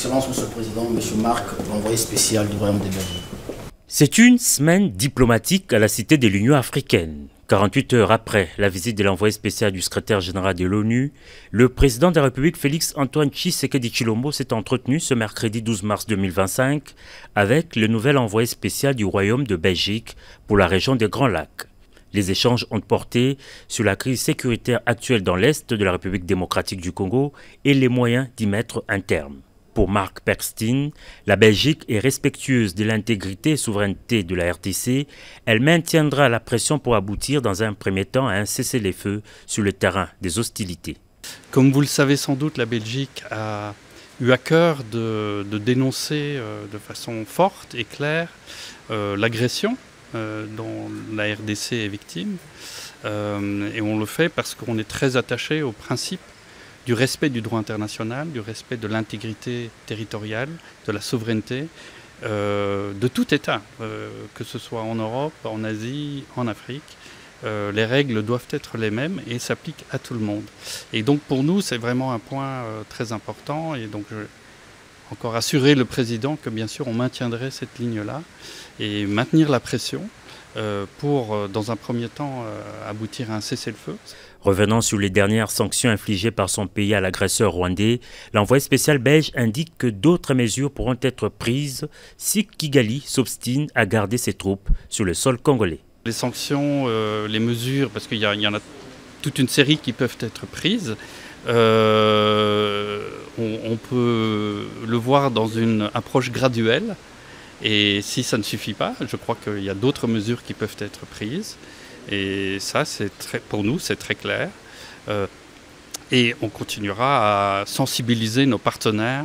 Excellence, Monsieur le Président, Monsieur Marc, l'envoyé spécial du Royaume de Belgique. C'est une semaine diplomatique à la Cité de l'Union africaine. 48 heures après la visite de l'envoyé spécial du secrétaire général de l'ONU, le président de la République Félix-Antoine Tshisekedi Tshilombo s'est entretenu ce mercredi 12 mars 2025 avec le nouvel envoyé spécial du Royaume de Belgique pour la région des Grands Lacs. Les échanges ont porté sur la crise sécuritaire actuelle dans l'Est de la République démocratique du Congo et les moyens d'y mettre un terme. Pour Mark Perkstein, la Belgique est respectueuse de l'intégrité et souveraineté de la RDC. Elle maintiendra la pression pour aboutir dans un premier temps à un cessez-le-feu sur le terrain des hostilités. Comme vous le savez sans doute, la Belgique a eu à cœur de dénoncer de façon forte et claire l'agression dont la RDC est victime. Et on le fait parce qu'on est très attaché au principe du respect du droit international, du respect de l'intégrité territoriale, de la souveraineté de tout État, que ce soit en Europe, en Asie, en Afrique. Les règles doivent être les mêmes et s'appliquent à tout le monde. Et donc pour nous, c'est vraiment un point très important. Et donc je vais encore assurer le président que bien sûr on maintiendrait cette ligne-là et maintenir la pression pour, dans un premier temps, aboutir à un cessez-le-feu. Revenant sur les dernières sanctions infligées par son pays à l'agresseur rwandais, l'envoyé spécial belge indique que d'autres mesures pourront être prises si Kigali s'obstine à garder ses troupes sur le sol congolais. Les sanctions, les mesures, parce qu'il y en a toute une série qui peuvent être prises, on peut le voir dans une approche graduelle. Et si ça ne suffit pas, je crois qu'il y a d'autres mesures qui peuvent être prises. Et ça, pour nous, c'est très clair. Et on continuera à sensibiliser nos partenaires,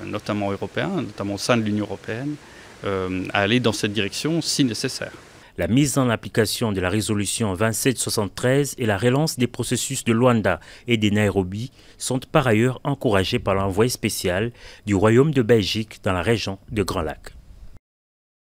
notamment européens, notamment au sein de l'Union européenne, à aller dans cette direction si nécessaire. La mise en application de la résolution 2773 et la relance des processus de Luanda et de Nairobi sont par ailleurs encouragés par l'envoyé spécial du Royaume de Belgique dans la région de Grands Lacs.